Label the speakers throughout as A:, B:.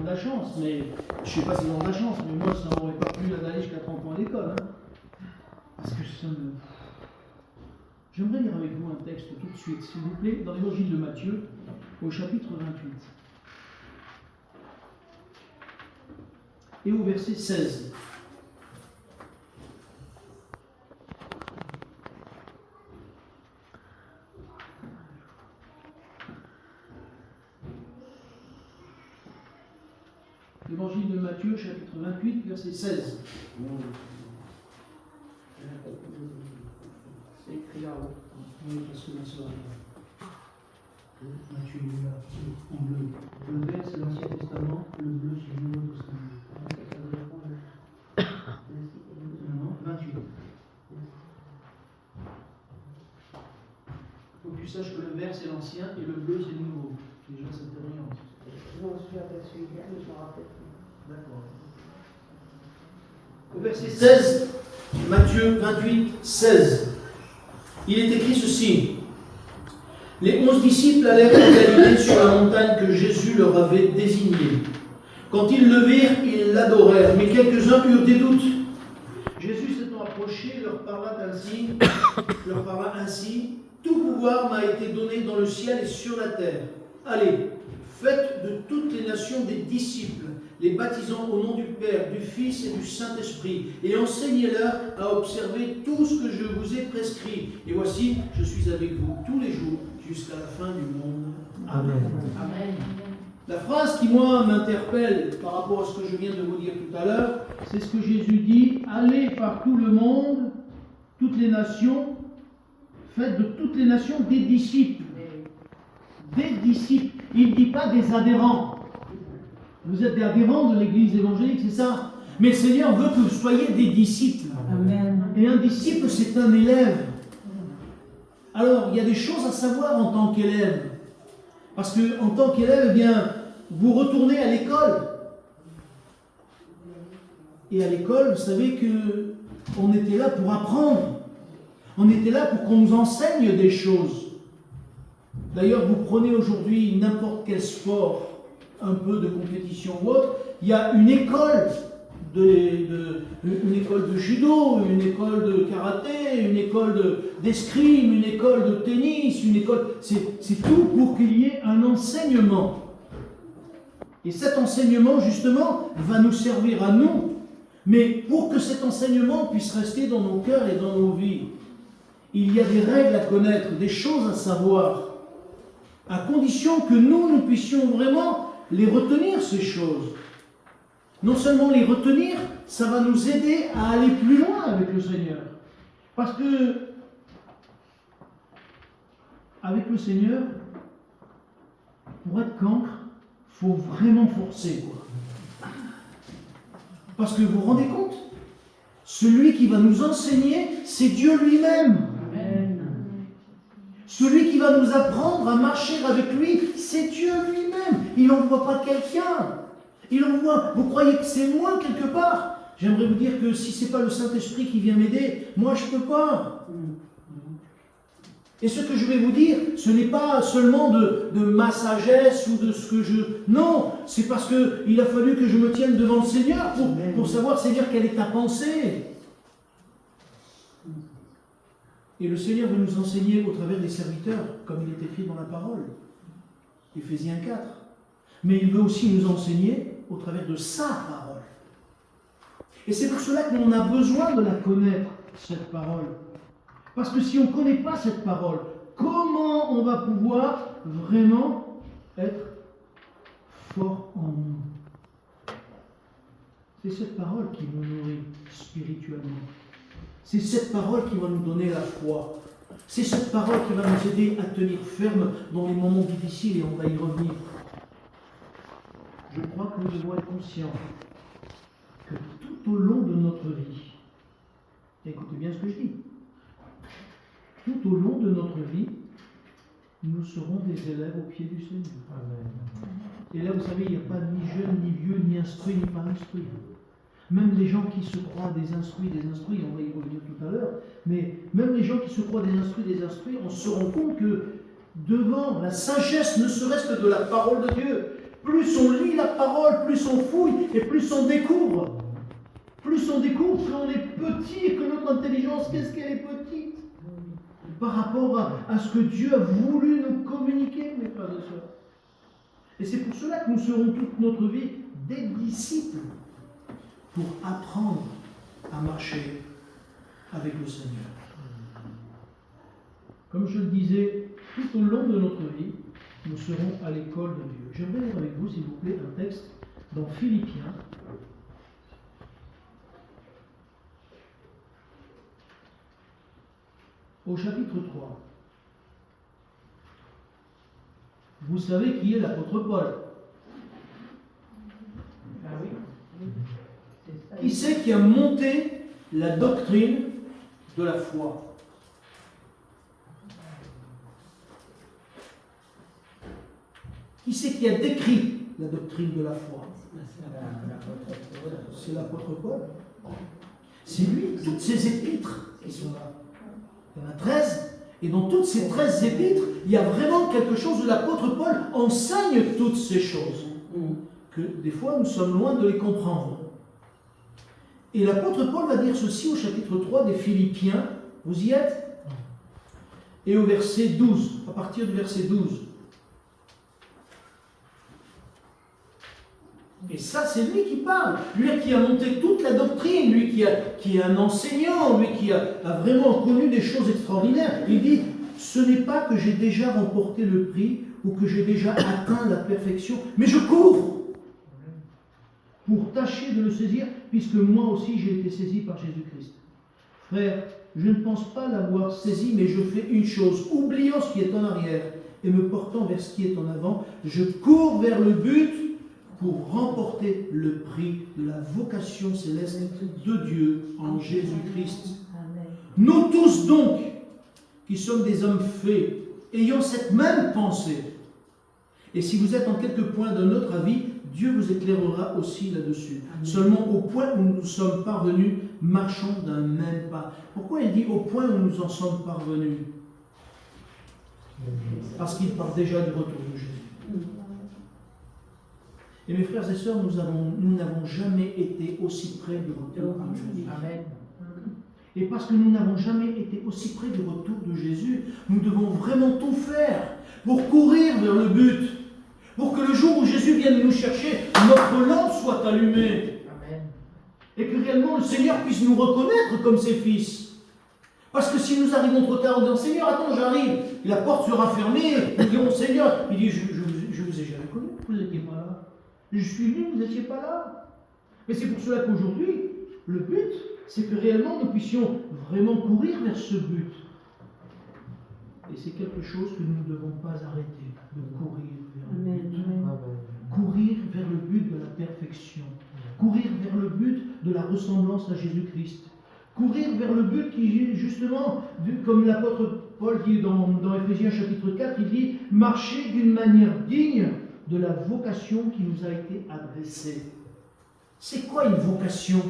A: de la chance, mais je ne sais pas s'ils ont de la chance, mais moi ça m'aurait pas plu d'aller jusqu'à 30 ans à l'école. Hein, parce que ça me... J'aimerais lire avec vous un texte tout de suite, s'il vous plaît, dans l'évangile de Matthieu, au chapitre 28. Et au verset 16. L'évangile de Matthieu, chapitre 28, verset 16. C'est écrit là-haut. Oui, parce que ma soeur est là. Matthieu est là, en bleu. Le vert, c'est l'Ancien Testament, le bleu, c'est le Nouveau Testament. Non, 28. Il faut que tu saches que le vert, c'est l'Ancien et le bleu, c'est le Nouveau. Déjà, ça t'oriente.
B: Je m'en suis aperçu hier, mais je me rappelle plus.
A: D'accord. Au verset 16, Matthieu 28, 16, il est écrit ceci. Les 11 disciples allèrent en Galilée sur la montagne que Jésus leur avait désignée. Quand ils le virent, ils l'adorèrent, mais quelques-uns eurent des doutes. Jésus s'étant approché, leur parla ainsi, tout pouvoir m'a été donné dans le ciel et sur la terre. Allez, faites de toutes les nations des disciples, les baptisant au nom du Père, du Fils et du Saint-Esprit, et enseignez-leur à observer tout ce que je vous ai prescrit. Et voici, je suis avec vous tous les jours, jusqu'à la fin du monde. Amen. Amen. La phrase qui, moi, m'interpelle par rapport à ce que je viens de vous dire tout à l'heure, c'est ce que Jésus dit, allez par tout le monde, toutes les nations, faites de toutes les nations des disciples. Des disciples. Il ne dit pas des adhérents. Vous êtes des adhérents de l'Église évangélique, c'est ça? Mais le Seigneur veut que vous soyez des disciples.
B: Amen.
A: Et un disciple, c'est un élève. Alors, il y a des choses à savoir en tant qu'élève. Parce qu'en tant qu'élève, eh bien, vous retournez à l'école. Et à l'école, vous savez qu'on était là pour apprendre. On était là pour qu'on nous enseigne des choses. D'ailleurs, vous prenez aujourd'hui n'importe quel sport, un peu de compétition ou autre, il y a une école une école de judo, une école de karaté, une école d'escrime, une école de tennis, une école... C'est tout pour qu'il y ait un enseignement. Et cet enseignement, justement, va nous servir à nous. Mais pour que cet enseignement puisse rester dans nos cœurs et dans nos vies, il y a des règles à connaître, des choses à savoir, à condition que nous puissions vraiment les retenir, ces choses. Non seulement les retenir, ça va nous aider à aller plus loin avec le Seigneur. Parce que, avec le Seigneur, pour être cancre, il faut vraiment forcer, quoi. Parce que vous vous rendez compte, celui qui va nous enseigner, c'est Dieu lui-même.
B: Amen.
A: Celui qui va nous apprendre à marcher avec lui, c'est Dieu lui-même. Il n'envoie pas quelqu'un. Il envoie. Vous croyez que c'est moi quelque part? J'aimerais vous dire que si ce n'est pas le Saint-Esprit qui vient m'aider, moi je ne peux pas. Et ce que je vais vous dire, ce n'est pas seulement de ma sagesse ou de ce que je... Non, c'est parce qu'il a fallu que je me tienne devant le Seigneur pour savoir, Seigneur, quelle est ta pensée. Et le Seigneur veut nous enseigner au travers des serviteurs, comme il est écrit dans la parole. Éphésiens 4. Mais il veut aussi nous enseigner au travers de sa parole. Et c'est pour cela qu'on a besoin de la connaître, cette parole. Parce que si on ne connaît pas cette parole, comment on va pouvoir vraiment être fort en nous? C'est cette parole qui nous nourrit spirituellement. C'est cette parole qui va nous donner la foi. C'est cette parole qui va nous aider à tenir ferme dans les moments difficiles, et on va y revenir. Je crois que nous devons être conscients que tout au long de notre vie, écoutez bien ce que je dis, tout au long de notre vie, nous serons des élèves au pied du Seigneur. Amen. Et là, vous savez, il n'y a pas ni jeune, ni vieux, ni instruit, ni pas instruit. Même les gens qui se croient des instruits, on va y revenir tout à l'heure, mais même les gens qui se croient des instruits, on se rend compte que devant la sagesse, ne serait-ce que de la parole de Dieu, Plus on lit la parole, plus on fouille et plus on découvre. Plus on découvre qu'on est petit et que notre intelligence, qu'est-ce qu'elle est petite par rapport à ce que Dieu a voulu nous communiquer, mes frères et sœurs. Et c'est pour cela que nous serons toute notre vie des disciples pour apprendre à marcher avec le Seigneur. Comme je le disais, tout au long de notre vie, nous serons à l'école de Dieu. J'aimerais lire avec vous, s'il vous plaît, un texte dans Philippiens. Au chapitre 3. Vous savez qui est l'apôtre Paul?
B: Ah oui.
A: Qui c'est qui a monté la doctrine de la foi? Qui c'est qui a décrit la doctrine de la foi? C'est l'apôtre Paul. C'est lui, toutes ces épîtres qui sont là. Il y en a 13, et dans toutes ces 13 épîtres, il y a vraiment quelque chose où l'apôtre Paul enseigne toutes ces choses, que des fois nous sommes loin de les comprendre. Et l'apôtre Paul va dire ceci au chapitre 3 des Philippiens, vous y êtes? Et au verset 12, à partir du verset 12. Et ça, c'est lui qui parle. Lui qui a monté toute la doctrine, lui qui est un enseignant, lui qui a vraiment connu des choses extraordinaires. Il dit, ce n'est pas que j'ai déjà remporté le prix ou que j'ai déjà atteint la perfection, mais je cours pour tâcher de le saisir, puisque moi aussi j'ai été saisi par Jésus-Christ. Frère, je ne pense pas l'avoir saisi, mais je fais une chose, oubliant ce qui est en arrière et me portant vers ce qui est en avant, je cours vers le but pour remporter le prix de la vocation céleste de Dieu en Jésus-Christ. Nous tous donc, qui sommes des hommes faits, ayons cette même pensée. Et si vous êtes en quelque point de notre avis, Dieu vous éclairera aussi là-dessus. Seulement au point où nous sommes parvenus, marchons d'un même pas. Pourquoi il dit au point où nous en sommes parvenus? Parce qu'il parle déjà du retour de Jésus. Et mes frères et sœurs, nous n'avons jamais été aussi près du retour de Jésus.
B: Amen.
A: Et parce que nous n'avons jamais été aussi près du retour de Jésus, nous devons vraiment tout faire pour courir vers le but, pour que le jour où Jésus vienne nous chercher, notre lampe soit allumée.
B: Amen.
A: Et que réellement le Seigneur puisse nous reconnaître comme ses fils. Parce que si nous arrivons trop tard, on dit Seigneur, attends, j'arrive. Et la porte sera fermée. Nous dirons Seigneur. Il dit je vous ai jamais connu, vous n'étiez pas là. Je suis venu, vous n'étiez pas là. Mais c'est pour cela qu'aujourd'hui, le but, c'est que réellement nous puissions vraiment courir vers ce but. Et c'est quelque chose que nous ne devons pas arrêter, de courir vers le but. Courir vers le but de la perfection. Courir vers le but de la ressemblance à Jésus-Christ. Courir vers le but qui, justement, comme l'apôtre Paul dit dans Éphésiens chapitre 4, il dit « Marcher d'une manière digne de la vocation qui nous a été adressée. » C'est quoi une vocation?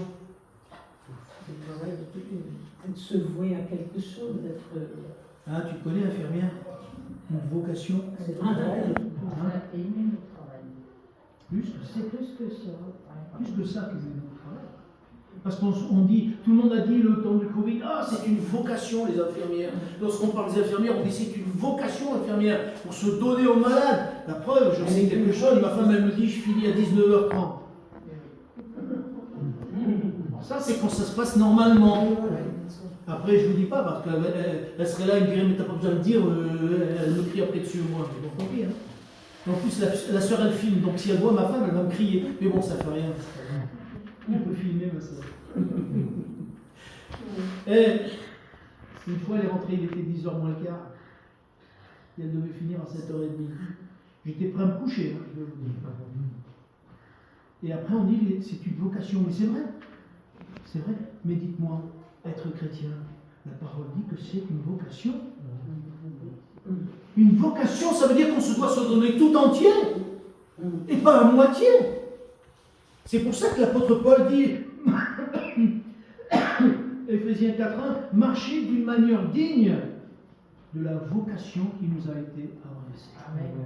B: De se vouer à quelque chose, d'être...
A: Ah, tu connais, infirmière? Une vocation?
B: C'est le travail. Aimer le travail.
A: Plus que ça.
B: C'est plus que ça.
A: Plus que ça que le travail. Parce qu'on dit, tout le monde a dit le temps du Covid, ah, c'est une vocation les infirmières. Lorsqu'on parle des infirmières, on dit c'est une vocation infirmière pour se donner aux malades. La preuve, je sais quelque chose, ma femme elle me dit je finis à 19h30. Ça c'est quand ça se passe normalement. Après je ne vous dis pas parce qu'elle serait là, elle me dirait mais t'as pas besoin de dire, elle me crie après dessus moi. Mais bon, tant pis, hein. En plus la soeur elle filme, donc si elle voit ma femme elle va me crier. Mais bon ça fait rien. On peut filmer ma soeur. Et une fois elle est rentrée, il était 10h moins le quart. Et elle devait finir à 7h30. J'étais prêt à me coucher, hein, je vais vous dire. Et après on dit c'est une vocation, mais c'est vrai. C'est vrai. Mais dites-moi, être chrétien, la parole dit que c'est une vocation. Une vocation, ça veut dire qu'on se doit se donner tout entier, et pas à moitié. C'est pour ça que l'apôtre Paul dit, Éphésiens 4.1, marcher d'une manière digne de la vocation qui nous a été adressée.
B: Amen.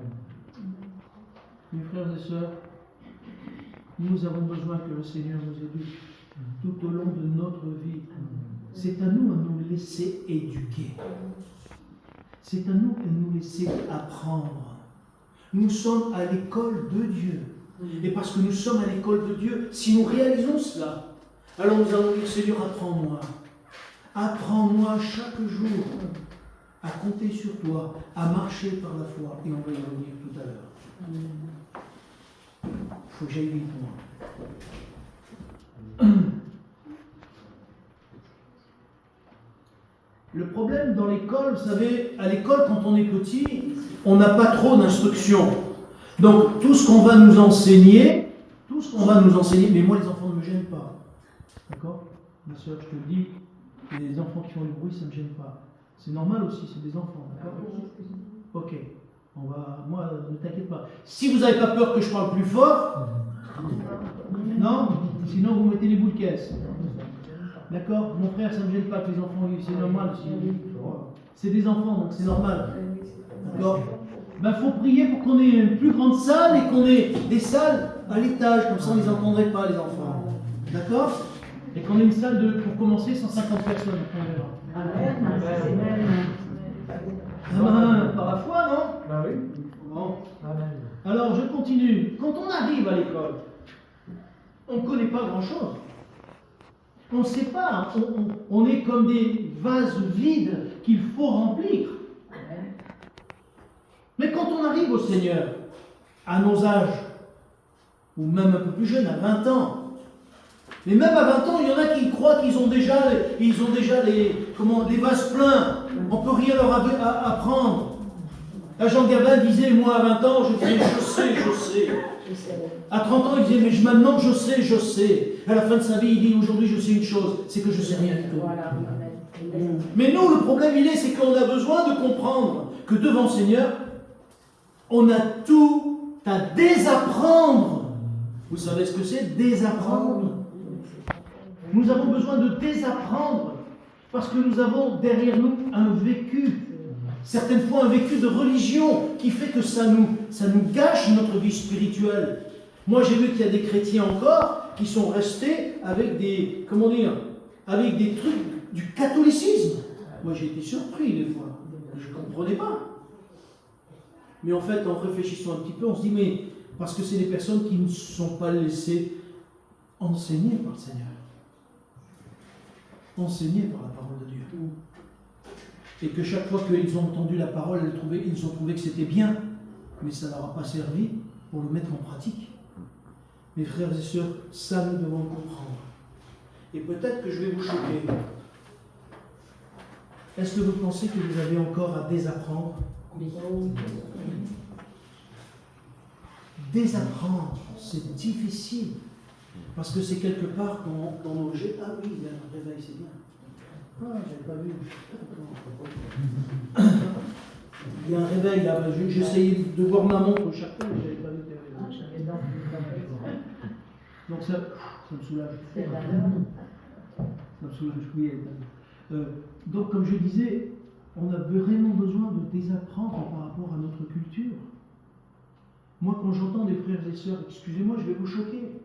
A: Mes frères et sœurs, nous avons besoin que le Seigneur nous éduque tout au long de notre vie. C'est à nous laisser éduquer. C'est à nous de nous laisser apprendre. Nous sommes à l'école de Dieu. Et parce que nous sommes à l'école de Dieu, si nous réalisons cela, alors nous allons dire, Seigneur, apprends-moi. Apprends-moi chaque jour à compter sur toi, à marcher par la foi. Et on va y revenir tout à l'heure. Il faut que j'aille vite, moi. Le problème dans l'école, vous savez, à l'école, quand on est petit, on n'a pas trop d'instructions. Donc, tout ce qu'on va nous enseigner, mais moi, les enfants ne me gênent pas. D'accord? Ma soeur, je te le dis, les enfants qui font du bruit, ça ne me gêne pas. C'est normal aussi, c'est des enfants. D'accord? Ok. Moi, ne t'inquiète pas. Si vous n'avez pas peur que je parle plus fort, non, sinon vous mettez les boules de caisse. D'accord? Mon frère, ça ne me gêne pas que les enfants vivent, c'est normal. C'est des enfants, donc c'est normal. D'accord? Il faut prier pour qu'on ait une plus grande salle et qu'on ait des salles à l'étage, comme ça on ne les entendrait pas, les enfants. D'accord? Et qu'on ait une salle pour commencer, 150 personnes.
B: Amen.
A: Par la foi, non?
C: Ben oui.
A: Bon. Alors, je continue. Quand on arrive à l'école, on ne connaît pas grand-chose. On ne sait pas. On est comme des vases vides qu'il faut remplir. Mais quand on arrive au Seigneur, à nos âges, ou même un peu plus jeunes, à 20 ans, mais même à 20 ans, il y en a qui croient qu'ils ont déjà les vases pleins. On ne peut rien leur apprendre. Là, Jean Gabin disait, moi à 20 ans, je disais, je sais. À 30 ans, il disait, mais maintenant je sais. À la fin de sa vie, il dit, aujourd'hui je sais une chose, c'est que je ne sais rien du tout. Mais nous, le problème, c'est qu'on a besoin de comprendre que devant le Seigneur, on a tout à désapprendre. Vous savez ce que c'est, désapprendre? Nous avons besoin de désapprendre parce que nous avons derrière nous un vécu, certaines fois un vécu de religion qui fait que ça nous gâche notre vie spirituelle. Moi j'ai vu qu'il y a des chrétiens encore qui sont restés avec des trucs du catholicisme. Moi j'ai été surpris des fois, je ne comprenais pas. Mais en fait en réfléchissant un petit peu, on se dit mais parce que c'est des personnes qui ne sont pas laissées enseigner par le Seigneur. Enseignés par la parole de Dieu. Et que chaque fois qu'ils ont entendu la parole, ils ont trouvé que c'était bien, mais ça ne leur a pas servi pour le mettre en pratique. Mes frères et sœurs, ça nous devons comprendre. Et peut-être que je vais vous choquer. Est-ce que vous pensez que vous avez encore à désapprendre? Désapprendre, c'est difficile. Parce que c'est quelque part dans nos jeux. Ah oui, il y a un réveil, c'est bien. Ah, j'avais pas vu. Il y a un réveil là. J'essayais de voir ma montre chaque fois, mais je n'avais pas vu qu'il y avait un réveil. Donc ça me soulage. Ça me soulage, oui. Donc comme je disais, on a vraiment besoin de désapprendre par rapport à notre culture. Moi, quand j'entends des frères et sœurs, excusez-moi, je vais vous choquer,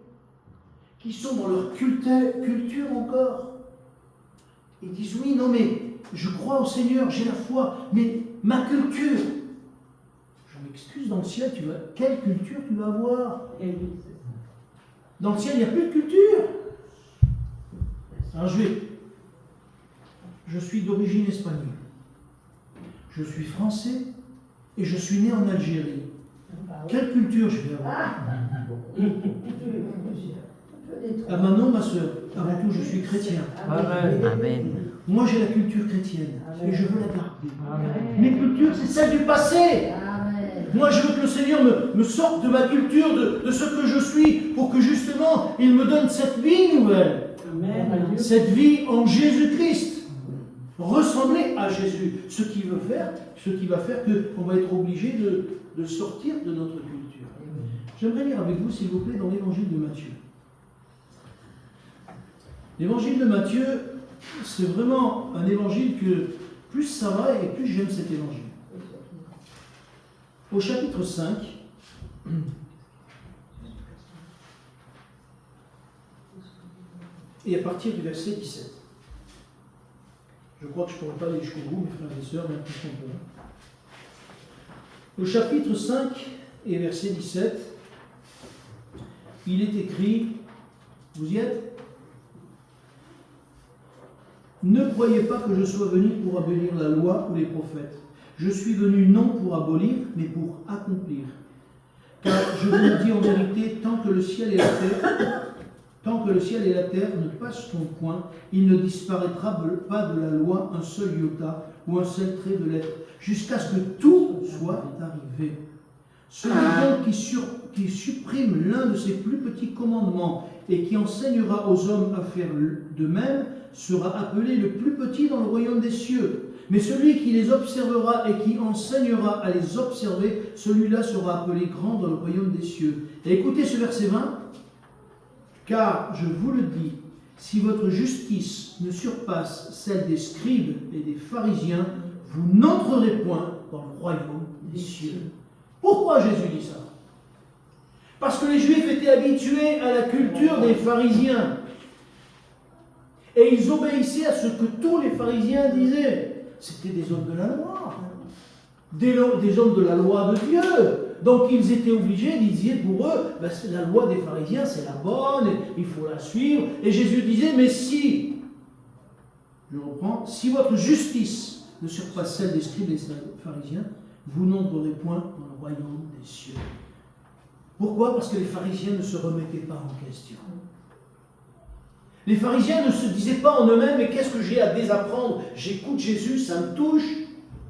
A: qui sont dans leur culture encore. Ils disent oui, non mais je crois au Seigneur, j'ai la foi, mais ma culture, je m'excuse, dans le ciel, quelle culture tu vas avoir? Dans le ciel, il n'y a plus de culture. Alors je suis d'origine espagnole, je suis français et je suis né en Algérie. Quelle culture je vais avoir? Ah ben non, ma soeur, avant tout, je suis chrétien.
C: Amen.
A: Moi, j'ai la culture chrétienne et je veux la garder. Mes cultures, c'est celle du passé. Moi, je veux que le Seigneur me sorte de ma culture, de ce que je suis, pour que justement, il me donne cette vie nouvelle. Cette vie en Jésus-Christ. Ressembler à Jésus. Ce qui va faire qu'on va être obligé de sortir de notre culture. J'aimerais lire avec vous, s'il vous plaît, dans l'évangile de Matthieu. L'évangile de Matthieu, c'est vraiment un évangile que plus ça va et plus j'aime cet évangile. Au chapitre 5, et à partir du verset 17. Je crois que je ne pourrai pas aller jusqu'au bout, mes frères et sœurs, mais plus qu'on peut. Au chapitre 5 et verset 17, il est écrit, vous y êtes ? Ne croyez pas que je sois venu pour abolir la loi ou les prophètes. Je suis venu non pour abolir, mais pour accomplir. Car je vous le dis en vérité, tant que le ciel et la terre ne passeront point, il ne disparaîtra pas de la loi un seul iota ou un seul trait de lettre, jusqu'à ce que tout soit arrivé. Celui donc qui supprime l'un de ses plus petits commandements et qui enseignera aux hommes à faire de même sera appelé le plus petit dans le royaume des cieux. Mais celui qui les observera et qui enseignera à les observer, celui-là sera appelé grand dans le royaume des cieux. Et écoutez ce verset 20. Car, je vous le dis, si votre justice ne surpasse celle des scribes et des pharisiens, vous n'entrerez point dans le royaume des cieux. Pourquoi Jésus dit ça? Parce que les Juifs étaient habitués à la culture des pharisiens. Et ils obéissaient à ce que tous les pharisiens disaient. C'était des hommes de la loi. Des hommes de la loi de Dieu. Donc ils étaient obligés, ils disaient pour eux, la loi des pharisiens c'est la bonne, il faut la suivre. Et Jésus disait, mais si, je reprends, si votre justice ne surpasse celle des scribes et des pharisiens, vous n'entrerez point dans le royaume des cieux. Pourquoi? Parce que les pharisiens ne se remettaient pas en question. Les pharisiens ne se disaient pas en eux-mêmes, mais qu'est-ce que j'ai à désapprendre? J'écoute Jésus, ça me touche.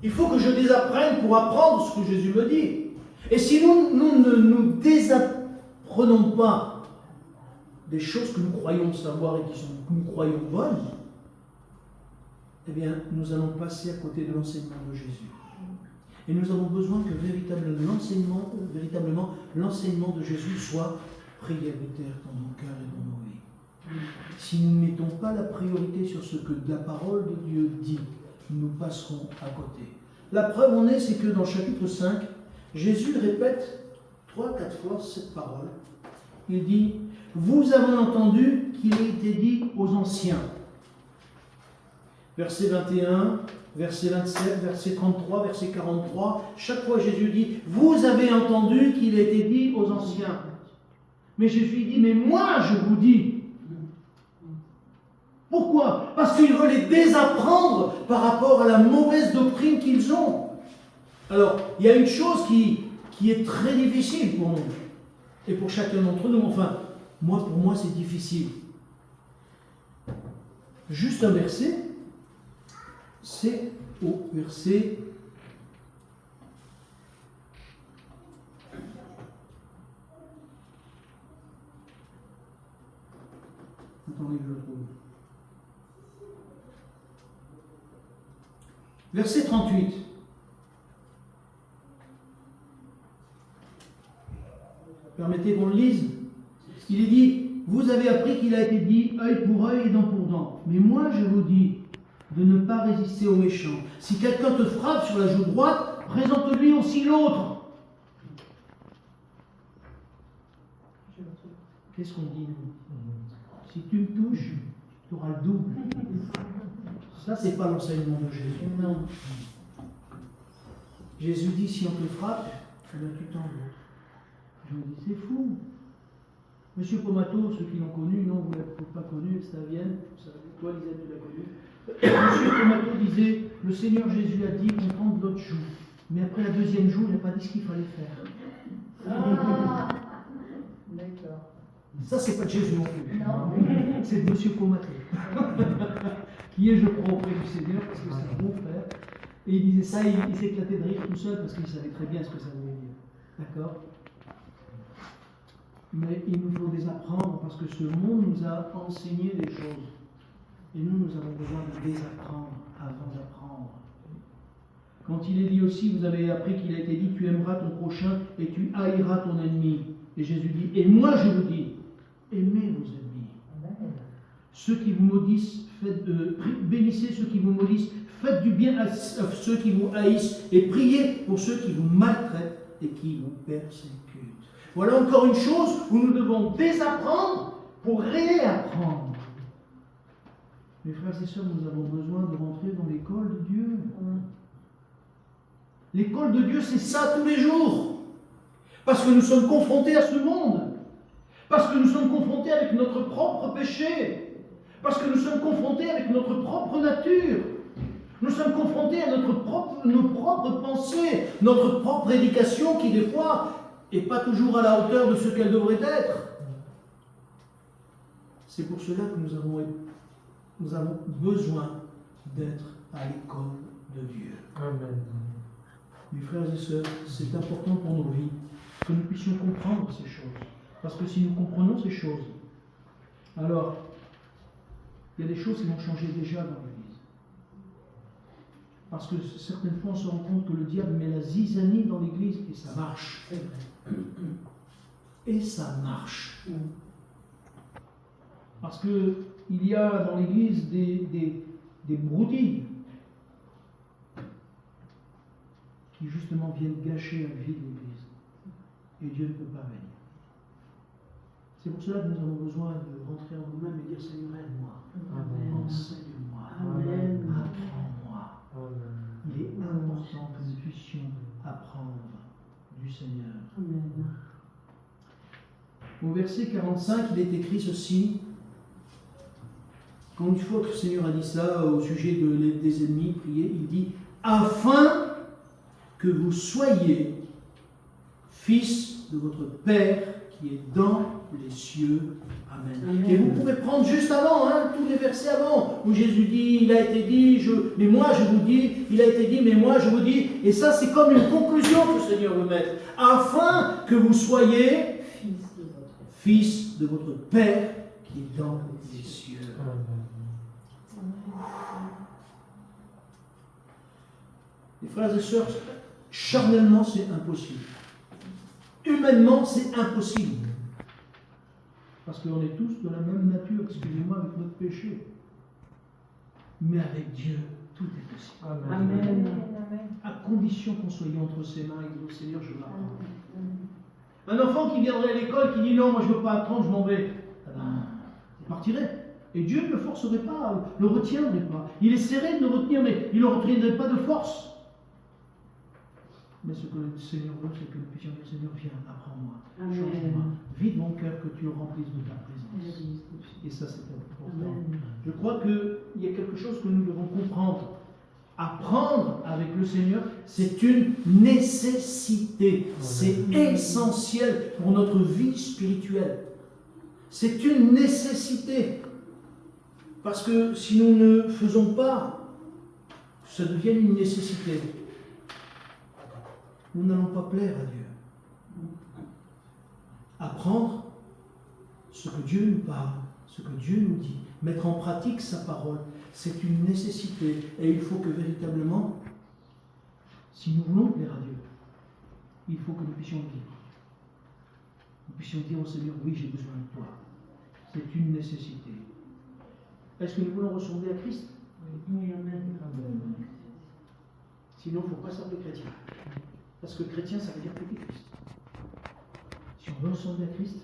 A: Il faut que je désapprenne pour apprendre ce que Jésus me dit. Et si nous ne nous désapprenons pas des choses que nous croyons savoir et que nous croyons bonnes, eh bien, nous allons passer à côté de l'enseignement de Jésus. Et nous avons besoin que véritablement l'enseignement de Jésus soit prioritaire dans nos cœurs et dans nos vies. Si nous ne mettons pas la priorité sur ce que la parole de Dieu dit, nous passerons à côté. La preuve en est, c'est que dans le chapitre 5, Jésus répète 3-4 fois cette parole. Il dit, vous avez entendu qu'il a été dit aux anciens. Verset 21, verset 27, verset 33, verset 43. Chaque fois Jésus dit, vous avez entendu qu'il a été dit aux anciens. Mais Jésus dit, mais moi je vous dis. Pourquoi? Parce qu'il veut les désapprendre par rapport à la mauvaise doctrine qu'ils ont. Alors, il y a une chose qui est très difficile pour nous, et pour chacun d'entre nous, enfin, pour moi c'est difficile. Juste un verset, c'est au verset 38. Permettez qu'on le lise. Il est dit, vous avez appris qu'il a été dit œil pour œil et dent pour dent. Mais moi je vous dis de ne pas résister aux méchants. Si quelqu'un te frappe sur la joue droite, présente-lui aussi l'autre. Qu'est-ce qu'on dit nous? Si tu me touches, tu auras le double. Ça, c'est pas l'enseignement de Jésus. Non. Jésus dit, si on te frappe, tu t'en l'autre. Je me dis, c'est fou. Monsieur Pomato, ceux qui l'ont connu, non, vous ne l'avez pas connu, c'est à Vienne, toi, Lisette, tu l'as connu. Monsieur Pomato disait, le Seigneur Jésus a dit qu'on prend de l'autre joue. Mais après la deuxième joue, il n'a pas dit ce qu'il fallait faire.
B: Ah, d'accord.
A: Ça, c'est pas de Jésus non plus.
B: Non.
A: C'est de Monsieur Pomato. Qui est, je crois, auprès du Seigneur, parce que c'est un bon frère. Et il disait ça, il s'éclatait de rire tout seul, parce qu'il savait très bien ce que ça voulait dire. D'accord? Mais il nous faut désapprendre, parce que ce monde nous a enseigné des choses. Et nous avons besoin de désapprendre avant d'apprendre. Quand il est dit aussi, vous avez appris qu'il a été dit, tu aimeras ton prochain et tu haïras ton ennemi. Et Jésus dit, et moi je vous dis, aimez vos ennemis. Amen. Ceux qui vous maudissent, bénissez ceux qui vous maudissent, faites du bien à ceux qui vous haïssent et priez pour ceux qui vous maltraitent et qui vous persécutent. Voilà encore une chose où nous devons désapprendre pour réapprendre. Mes frères et sœurs, nous avons besoin de rentrer dans l'école de Dieu. L'école de Dieu, c'est ça tous les jours. Parce que nous sommes confrontés à ce monde. Parce que nous sommes confrontés avec notre propre péché. Parce que nous sommes confrontés avec notre propre nature. Nous sommes confrontés à nos propres pensées, notre propre éducation qui, des fois, n'est pas toujours à la hauteur de ce qu'elle devrait être. C'est pour cela que nous avons besoin d'être à l'école de Dieu.
C: Amen.
A: Mes frères et sœurs, c'est important pour nos vies que nous puissions comprendre ces choses. Parce que si nous comprenons ces choses, alors il y a des choses qui vont changer déjà dans l'Église. Parce que certaines fois, on se rend compte que le diable met la zizanie dans l'Église et ça marche. Et ça marche. Parce qu'il y a dans l'Église des broutilles qui justement viennent gâcher la vie de l'Église. Et Dieu ne peut pas venir. C'est pour cela que nous avons besoin de rentrer en nous-mêmes et dire Seigneur, aide-moi, enseigne-moi, apprends-moi. Il est important que nous puissions apprendre du Seigneur.
B: Amen.
A: Au verset 45, il est écrit ceci. Quand une fois que le Seigneur a dit ça au sujet des ennemis, priez, il dit afin que vous soyez fils de votre Père qui est dans les cieux. Amen.
B: Amen.
A: Et vous pouvez prendre juste avant, tous les versets avant, où Jésus dit, il a été dit, mais moi je vous dis, il a été dit, mais moi je vous dis. Et ça, c'est comme une conclusion que le Seigneur veut mettre. Afin que vous soyez fils de votre Père qui est dans les cieux. Les frères et sœurs, charnellement, c'est impossible. Humainement, c'est impossible. Parce qu'on est tous de la même nature, excusez-moi, avec notre péché. Mais avec Dieu, tout est possible.
B: Amen. Amen.
A: À condition qu'on soit entre ses mains et que le Seigneur, je l'apprends. Un enfant qui viendrait à l'école, qui dit non, moi je ne veux pas apprendre, je m'en vais. Il partirait. Et Dieu ne le forcerait pas, ne le retiendrait pas. Il essaierait de le retenir, mais il ne le retiendrait pas de force. Mais ce que le Seigneur veut, c'est que nous puissions dire Seigneur, viens, apprends-moi, change-moi, vide mon cœur, que tu le remplisses de ta présence. Et ça, c'est important.
B: Amen.
A: Je crois qu'il y a quelque chose que nous devons comprendre. Apprendre avec le Seigneur, c'est une nécessité. C'est essentiel pour notre vie spirituelle. C'est une nécessité. Parce que si nous ne faisons pas, ça devient une nécessité. Nous n'allons pas plaire à Dieu. Apprendre ce que Dieu nous parle, ce que Dieu nous dit, mettre en pratique sa parole, c'est une nécessité. Et il faut que véritablement, si nous voulons plaire à Dieu, il faut que nous puissions le vivre. Nous puissions dire au Seigneur, oui, j'ai besoin de toi. C'est une nécessité. Est-ce que nous voulons ressembler à Christ?
B: Oui, amen.
A: Sinon, il ne faut pas s'appeler chrétien. Parce que chrétien, ça veut dire petit Christ. Si on veut ressembler à Christ,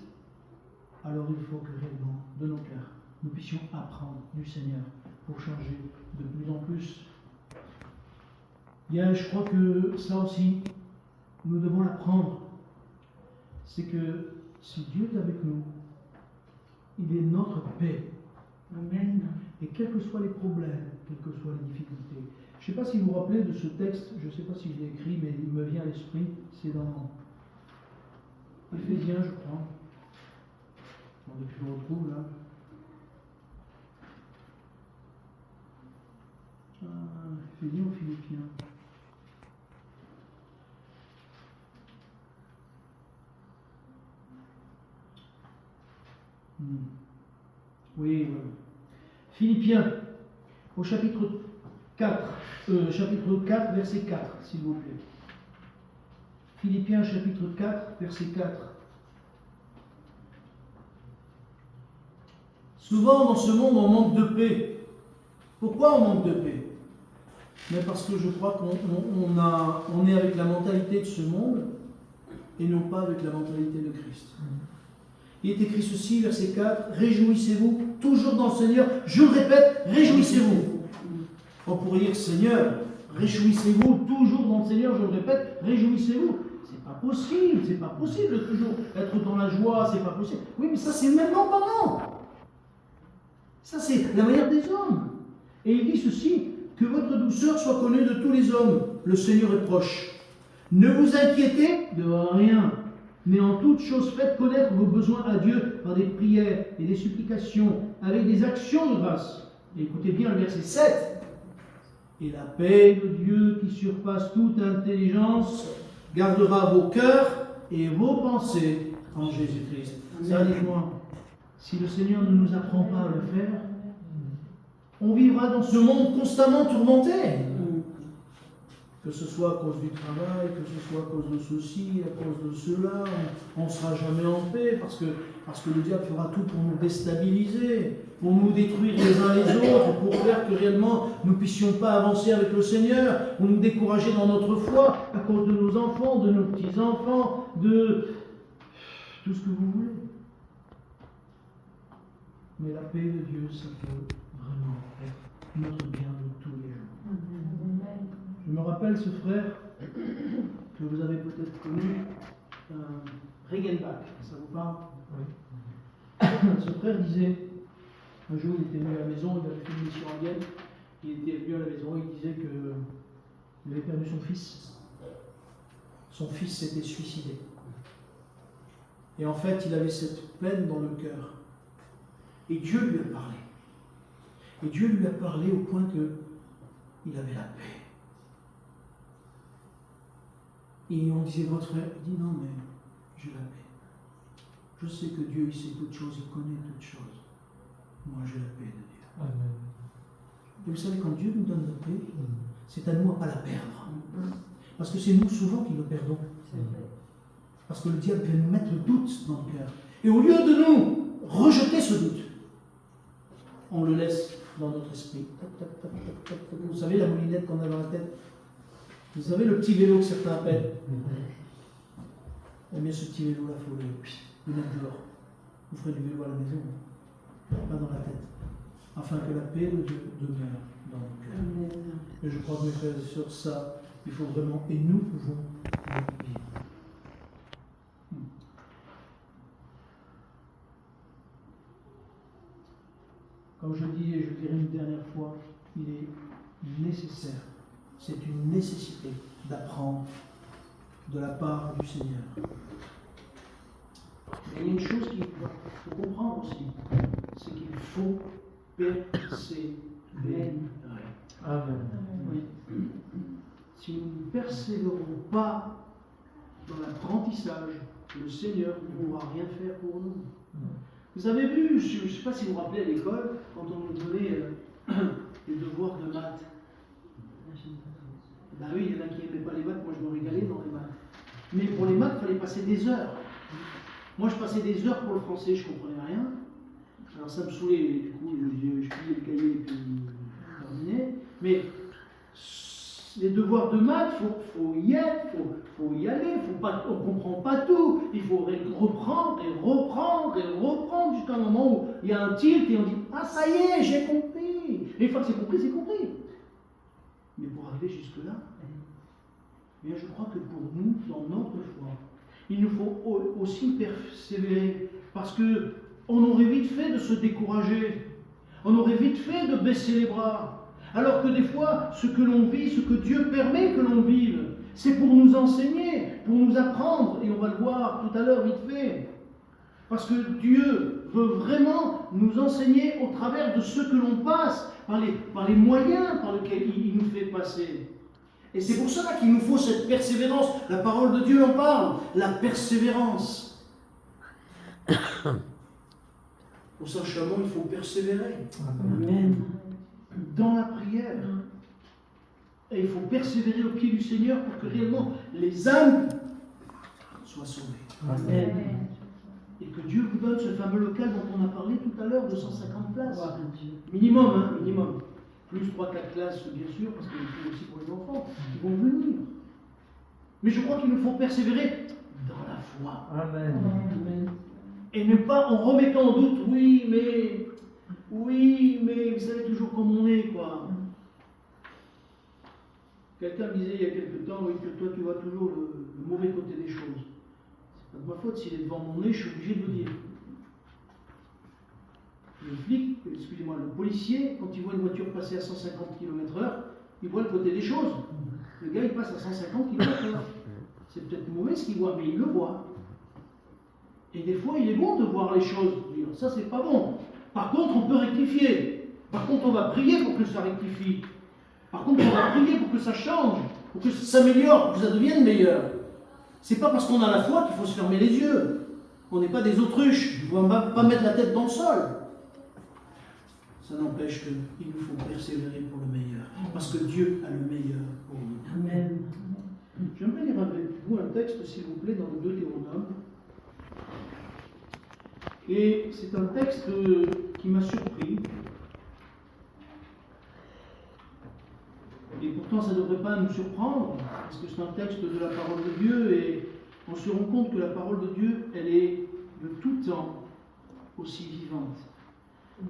A: alors il faut que réellement, de nos cœurs, nous puissions apprendre du Seigneur pour changer de plus en plus. Je crois que ça aussi, nous devons l'apprendre. C'est que si Dieu est avec nous, il est notre paix.
B: Amen.
A: Et quels que soient les problèmes, quelles que soient les difficultés. Je ne sais pas si vous vous rappelez de ce texte, je ne sais pas si je l'ai écrit, mais il me vient à l'esprit, c'est dans Éphésiens, je crois. Bon, depuis que je le retrouve là. Éphésiens ou Philippiens? Oui, voilà. Philippiens, au chapitre 4, verset 4, s'il vous plaît. Philippiens, chapitre 4, verset 4. Souvent, dans ce monde, on manque de paix. Pourquoi on manque de paix? Mais parce que je crois qu'on est avec la mentalité de ce monde et non pas avec la mentalité de Christ. Il est écrit ceci, verset 4, réjouissez-vous toujours dans le Seigneur. Je le répète, réjouissez-vous. On pourrait dire, Seigneur, réjouissez-vous toujours dans le Seigneur, je le répète, réjouissez-vous. C'est pas possible de toujours être dans la joie, c'est pas possible. Oui, mais ça c'est maintenant pendant. Ça c'est la manière des hommes. Et il dit ceci, que votre douceur soit connue de tous les hommes. Le Seigneur est proche. Ne vous inquiétez de rien, mais en toute chose faites connaître vos besoins à Dieu par des prières et des supplications, avec des actions de grâce. Et écoutez bien le verset 7. Et la paix de Dieu qui surpasse toute intelligence gardera vos cœurs et vos pensées en Jésus-Christ. Ça, dites-moi, si le Seigneur ne nous apprend pas à le faire, on vivra dans ce monde constamment tourmenté. Que ce soit à cause du travail, que ce soit à cause de ceci, à cause de cela, on ne sera jamais en paix parce que le diable fera tout pour nous déstabiliser, pour nous détruire les uns les autres, pour faire que réellement nous ne puissions pas avancer avec le Seigneur, pour nous décourager dans notre foi à cause de nos enfants, de nos petits-enfants, de tout ce que vous voulez. Mais la paix de Dieu, ça peut vraiment être notre bien de tous les jours. Je me rappelle ce frère que vous avez peut-être connu, Regenbach, ça vous parle? Oui. Ce frère disait, un jour il était venu à la maison, il avait fait une mission à Vienne, il était venu à la maison, il disait qu'il avait perdu son fils. Son fils s'était suicidé. Et en fait, il avait cette peine dans le cœur. Et Dieu lui a parlé. Et Dieu lui a parlé au point qu'il avait la paix. Et on disait, votre frère, il dit, non, mais j'ai la paix. Je sais que Dieu, il sait toutes choses, il connaît toutes choses. Moi, j'ai la paix de Dieu. Amen. Et vous savez, quand Dieu nous donne la paix, c'est à nous à ne pas la perdre. Parce que c'est nous souvent qui le perdons. Parce que le diable vient nous mettre le doute dans le cœur. Et au lieu de nous rejeter ce doute, on le laisse dans notre esprit. Vous savez, la moulinette qu'on a dans la tête. Vous savez, le petit vélo que certains appellent. Eh bien, ce petit vélo-là, il faut le mettre dehors. Vous ferez du vélo à la maison, pas dans la tête. Afin que la paix de Dieu demeure dans le cœur. Et je crois que mes frères et sœurs, ça, il faut vraiment, et nous pouvons le vivre. Comme je dis, et je le dirai une dernière fois, il est nécessaire, c'est une nécessité d'apprendre de la part du Seigneur. Et il y a une chose qu'il faut comprendre aussi, c'est qu'il faut persévérer. Amen. Oui. Si nous ne persévérons pas dans l'apprentissage, le Seigneur ne pourra rien faire pour nous. Vous avez vu, je ne sais pas si vous vous rappelez à l'école, quand on nous donnait les devoirs de maths. Ben oui, il y en a qui n'aimaient pas les maths, moi je me régalais dans les maths. Mais pour les maths, il fallait passer des heures. Moi je passais des heures pour le français, je ne comprenais rien. Alors ça me saoulait, du coup je pliais le cahier et puis terminé. Mais les devoirs de maths, il faut y être, faut y aller, on ne comprend pas tout. Il faut reprendre jusqu'à un moment où il y a un tilt et on dit ah ça y est, j'ai compris. Et une fois que c'est compris, c'est compris. Mais pour arriver jusque-là, eh bien je crois que pour nous, dans notre foi, il nous faut aussi persévérer. Parce qu'on aurait vite fait de se décourager. On aurait vite fait de baisser les bras. Alors que des fois, ce que l'on vit, ce que Dieu permet que l'on vive, c'est pour nous enseigner, pour nous apprendre. Et on va le voir tout à l'heure vite fait. Parce que Dieu veut vraiment nous enseigner au travers de ce que l'on passe, par les moyens par lesquels il nous fait passer. Et c'est pour cela qu'il nous faut cette persévérance. La parole de Dieu en parle, la persévérance. Au Saint-Chamond, il faut persévérer. Amen. Dans la prière. Et il faut persévérer au pied du Seigneur pour que réellement les âmes soient sauvées. Amen. Et que Dieu vous donne ce fameux local dont on a parlé tout à l'heure, 250 places. Minimum, minimum. Plus 3-4 classes, bien sûr, parce qu'il faut aussi pour les enfants qui vont venir. Mais je crois qu'il nous faut persévérer dans la foi. Amen. Amen. Et ne pas en remettant en doute, oui, mais vous savez toujours comme on est, quoi. Quelqu'un me disait il y a quelque temps, oui, que toi tu vois toujours le mauvais côté des choses. C'est pas de ma faute, s'il est devant mon nez, je suis obligé de le dire. Le flic, excusez-moi, le policier, quand il voit une voiture passer à 150 km/h, il voit le côté des choses. Le gars, il passe à 150 km/h. C'est peut-être mauvais ce qu'il voit, mais il le voit. Et des fois, il est bon de voir les choses. Dire, ça, c'est pas bon. Par contre, on peut rectifier. Par contre, on va prier pour que ça rectifie. Par contre, on va prier pour que ça change, pour que ça s'améliore, pour que ça devienne meilleur. C'est pas parce qu'on a la foi qu'il faut se fermer les yeux. On n'est pas des autruches. Il ne faut pas mettre la tête dans le sol. Ça n'empêche qu'il nous faut persévérer pour le meilleur. Parce que Dieu a le meilleur pour nous.
B: Amen.
A: J'aimerais lire avec vous un texte, s'il vous plaît, dans le Deutéronome. Et c'est un texte qui m'a surpris. Et pourtant, ça ne devrait pas nous surprendre, parce que c'est un texte de la parole de Dieu, et on se rend compte que la parole de Dieu, elle est de tout temps aussi vivante.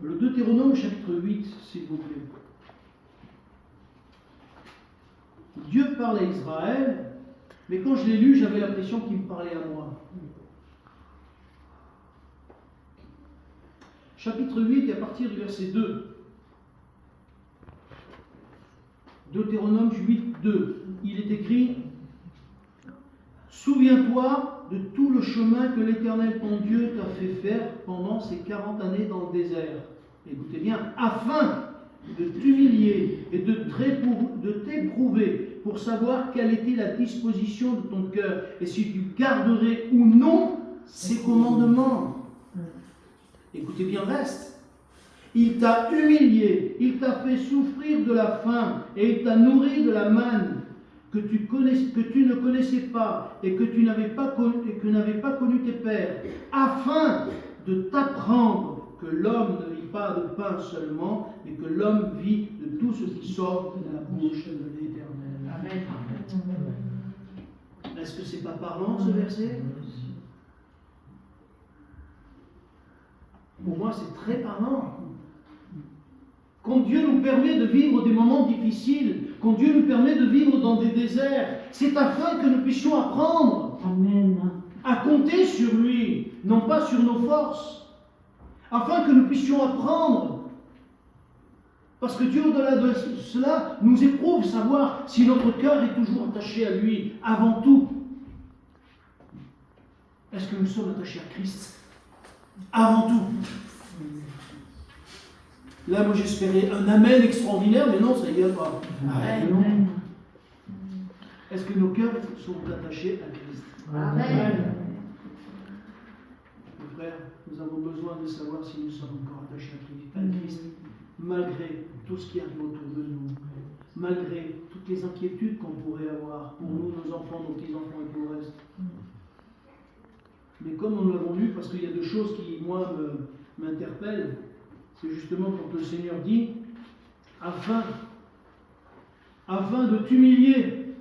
A: Le Deutéronome, chapitre 8, s'il vous plaît. Dieu parle à Israël, mais quand je l'ai lu, j'avais l'impression qu'il me parlait à moi. Chapitre 8, et à partir du verset 2. Deutéronome 8, 2. Il est écrit « Souviens-toi de tout le chemin que l'Éternel ton Dieu t'a fait faire pendant ces 40 années dans le désert. » Écoutez bien, afin de t'humilier et de t'éprouver pour savoir quelle était la disposition de ton cœur et si tu garderais ou non ses commandements. Écoutez bien le reste. Il t'a humilié, il t'a fait souffrir de la faim et il t'a nourri de la manne que tu ne connaissais pas et que n'avaient pas connu tes pères, afin de t'apprendre que l'homme ne vit pas de pain seulement, mais que l'homme vit de tout ce qui sort de la bouche de l'Éternel.
B: Amen.
A: Est-ce que c'est pas parlant ce verset? Pour moi, c'est très parlant. Quand Dieu nous permet de vivre des moments difficiles, quand Dieu nous permet de vivre dans des déserts, c'est afin que nous puissions apprendre
B: Amen.
A: à compter sur lui, non pas sur nos forces, afin que nous puissions apprendre. Parce que Dieu, au-delà de cela, nous éprouve savoir si notre cœur est toujours attaché à lui, avant tout. Est-ce que nous sommes attachés à Christ? Avant tout. Là, moi j'espérais un amen extraordinaire, mais non, ça n'y est pas.
B: Amen.
A: Est-ce que nos cœurs sont attachés à Christ?
B: Amen.
A: Mes frères, nous avons besoin de savoir si nous sommes encore attachés à Christ, malgré tout ce qui arrive autour de nous, malgré toutes les inquiétudes qu'on pourrait avoir pour nous, nos enfants, nos petits-enfants et tout le reste. Mais comme nous l'avons lu, parce qu'il y a deux choses qui, moi, m'interpellent, c'est justement quand le Seigneur dit afin de t'humilier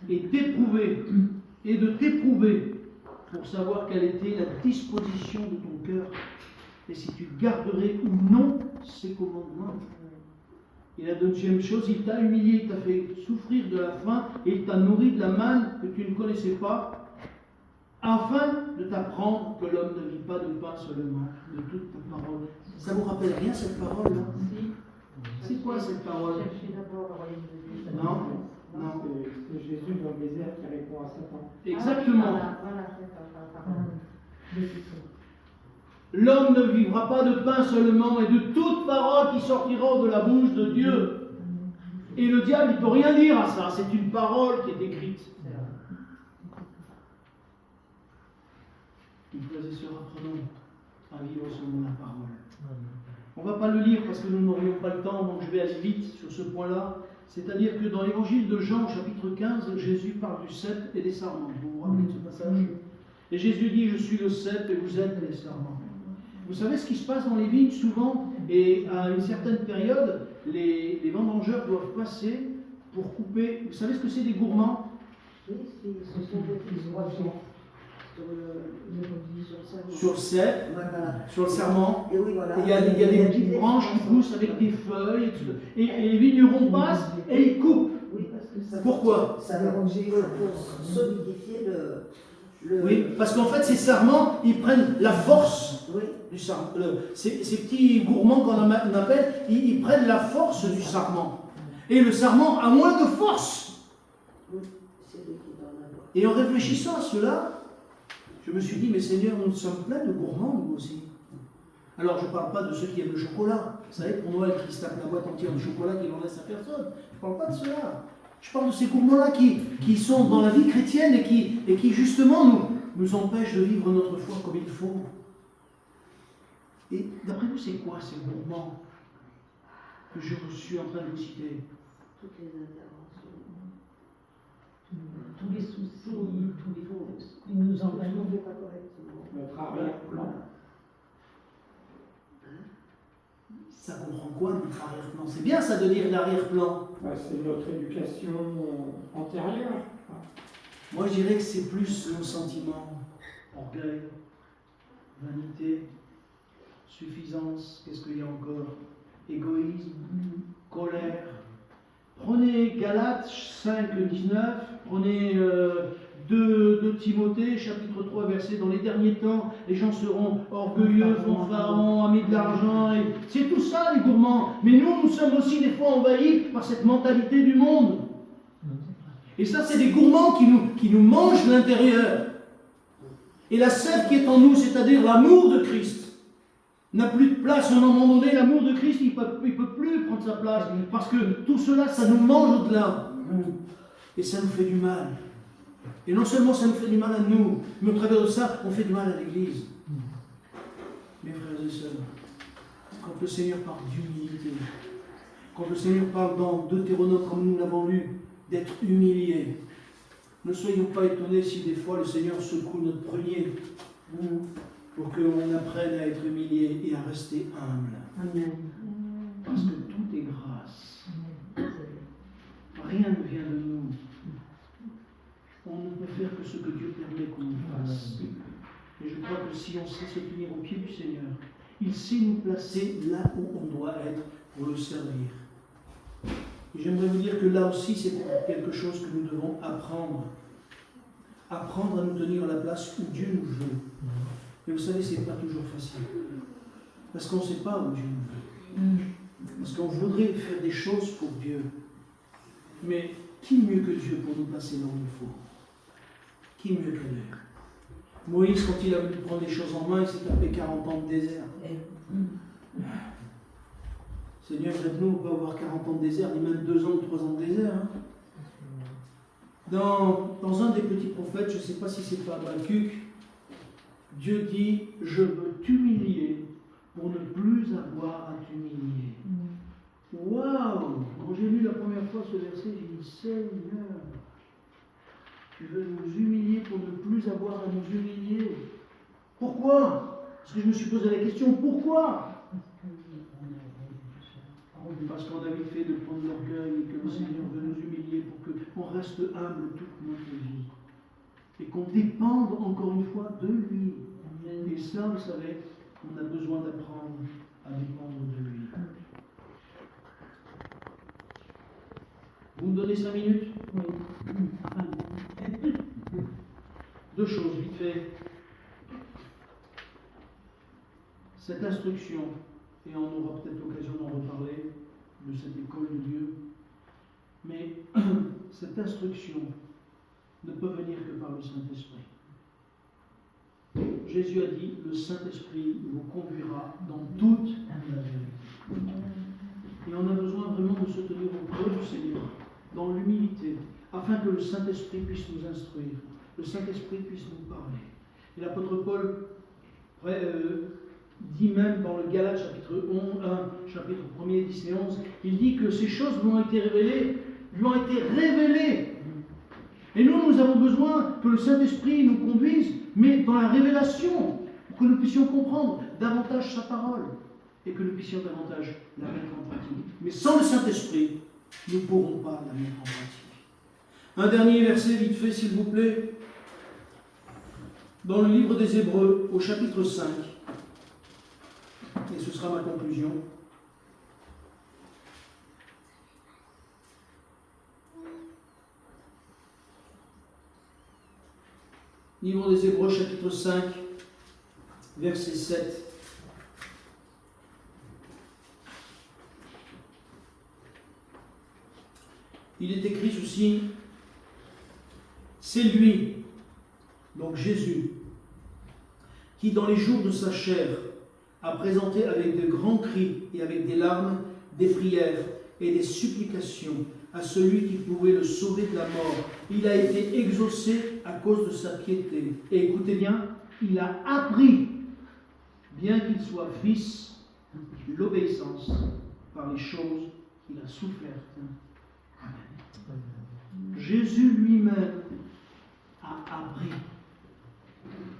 A: et de t'éprouver pour savoir quelle était la disposition de ton cœur et si tu garderais ou non ses commandements. Et la deuxième chose, il t'a humilié, il t'a fait souffrir de la faim et il t'a nourri de la manne que tu ne connaissais pas, afin de t'apprendre que l'homme ne vit pas de pain seulement, de toute ta parole. Ça vous rappelle rien cette parole-là? C'est quoi cette parole? Non, non.
C: C'est Jésus dans le désert qui répond à Satan.
A: Exactement. L'homme ne vivra pas de pain seulement, mais de toute parole qui sortira de la bouche de Dieu. Et le diable, il ne peut rien dire à ça. C'est une parole qui est écrite. Frères et sœurs, apprenons à vivre selon la parole. On ne va pas le lire parce que nous n'aurions pas le temps, donc je vais aller vite sur ce point-là. C'est-à-dire que dans l'évangile de Jean, chapitre 15, Jésus parle du cep et des sarments. Vous vous rappelez de ce passage? Et Jésus dit, je suis le cep et vous êtes les sarments. Vous savez ce qui se passe dans les vignes souvent, et à une certaine période, les vendangeurs doivent passer pour couper. Vous savez ce que c'est des gourmands?
C: Oui, ce sont des petits oiseaux.
A: sur le cep,
D: Voilà.
A: sur le serment.
D: Et oui, voilà.
A: Il y a des petites branches qui poussent avec des feuilles. Et les vignerons passent et ils coupent.
D: Oui, parce que ça.
A: Pourquoi?
D: Ça va pour solidifier le.
A: Oui, parce qu'en fait, ces sarments, ils prennent la force
D: Oui.
A: du sarment. Ces petits gourmands qu'on appelle, ils prennent la force du sarment. Et le sarment a moins de force.
D: Oui, c'est lui qui donne la voix.
A: Et en réfléchissant à cela, je me suis dit, mais Seigneur, nous sommes pleins de gourmands, nous aussi. Alors, je ne parle pas de ceux qui aiment le chocolat. Vous savez, pour Noël, qui se tapent la boîte entière de chocolat qui n'en laisse à personne. Je ne parle pas de cela. Je parle de ces gourmands-là qui sont dans la vie chrétienne et qui justement, nous empêchent de vivre notre foi comme il faut. Et d'après vous, c'est quoi ces gourmands que je suis en train de vous citer?
D: Toutes les interventions.
B: Tous les soucis, tous les qui nous
D: On
B: envahissent.
D: ne fait pas correctement.
C: Notre arrière-plan.
A: Ça comprend quoi, notre arrière-plan? C'est bien ça de dire l'arrière-plan.
C: Bah, c'est notre éducation antérieure.
A: Moi, je dirais que c'est plus nos sentiments. Orgueil, vanité, suffisance, qu'est-ce qu'il y a encore? Égoïsme, colère. Prenez Galates 5, 19, prenez 2 Timothée, chapitre 3, verset, dans les derniers temps, les gens seront orgueilleux, fanfarons, amis de l'argent, et c'est tout ça les gourmands. Mais nous sommes aussi des fois envahis par cette mentalité du monde. Et ça, c'est des gourmands qui nous mangent l'intérieur. Et la sève qui est en nous, c'est-à-dire l'amour de Christ, n'a plus de place. À un moment donné, l'amour de Christ, il ne peut plus prendre sa place. Parce que tout cela, ça nous mange au-delà. Et ça nous fait du mal. Et non seulement ça nous fait du mal à nous, mais au travers de ça, on fait du mal à l'Église. Mes frères et sœurs, quand le Seigneur parle d'humilité, quand le Seigneur parle dans Deutéronome, comme nous l'avons lu, d'être humilié, ne soyons pas étonnés si des fois le Seigneur secoue notre prunier pour qu'on apprenne à être humilié et à rester humble.
D: Amen.
A: Parce que tout est grâce. Rien ne vient de nous. On ne peut faire que ce que Dieu permet qu'on nous fasse. Et je crois que si on sait se tenir au pied du Seigneur, il sait nous placer là où on doit être pour le servir. Et j'aimerais vous dire que là aussi, c'est quelque chose que nous devons apprendre. Apprendre à nous tenir à la place où Dieu nous veut. Et vous savez, ce n'est pas toujours facile. Parce qu'on ne sait pas où Dieu nous veut. Parce qu'on voudrait faire des choses pour Dieu. Mais qui mieux que Dieu pour nous placer là où il faut? Qui mieux que Dieu? Moïse, quand il a voulu prendre les choses en main, il s'est tapé 40 ans de désert. Seigneur, aide-nous, on ne peut avoir 40 ans de désert, ni même 2 ans ou 3 ans de désert. Hein. Dans un des petits prophètes, je ne sais pas si c'est pas Habakkuk, Dieu dit, je veux t'humilier pour ne plus avoir à t'humilier. Waouh! Quand j'ai lu la première fois ce verset, j'ai dit, Seigneur, tu veux nous humilier pour ne plus avoir à nous humilier. Pourquoi? Parce que je me suis posé la question, pourquoi? Parce qu'on a vite fait de prendre l'orgueil et que le Seigneur veut nous humilier pour qu'on reste humble toute notre vie. Et qu'on dépende encore une fois de lui. Et ça, vous savez, on a besoin d'apprendre à dépendre de lui. Vous me donnez 5 minutes?
B: Oui.
A: 2 choses, vite fait. Cette instruction, et on aura peut-être l'occasion d'en reparler, de cette école de Dieu, mais cette instruction ne peut venir que par le Saint-Esprit. Jésus a dit, le Saint-Esprit vous conduira dans toute la vérité. Et on a besoin vraiment de se tenir auprès du Seigneur, dans l'humilité, afin que le Saint-Esprit puisse nous instruire, le Saint-Esprit puisse nous parler. Et l'apôtre Paul dit même dans le Galates chapitre 1, chapitre 1er, 10 et 11, il dit que ces choses lui ont été révélées. Et nous avons besoin que le Saint-Esprit nous conduise, mais dans la révélation, pour que nous puissions comprendre davantage sa parole, et que nous puissions davantage la mettre en pratique. Mais sans le Saint-Esprit, nous ne pourrons pas la mettre en pratique. Un dernier verset, vite fait, s'il vous plaît. dans le livre des Hébreux, au chapitre 5, et ce sera ma conclusion. Livre des Hébreux, chapitre 5, verset 7. Il est écrit ceci: c'est lui, donc Jésus, qui dans les jours de sa chair a présenté avec de grands cris et avec des larmes des prières et des supplications à celui qui pouvait le sauver de la mort. Il a été exaucé à cause de sa piété. Et écoutez bien, il a appris, bien qu'il soit fils, l'obéissance par les choses qu'il a souffertes. Amen. Jésus lui-même a appris.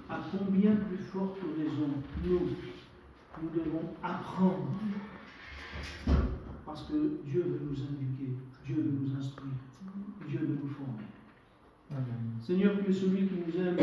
A: À combien plus forte raison nous devons apprendre, parce que Dieu veut nous éduquer, Dieu veut nous instruire, Dieu veut nous former. Amen. Seigneur, tu es celui qui nous aime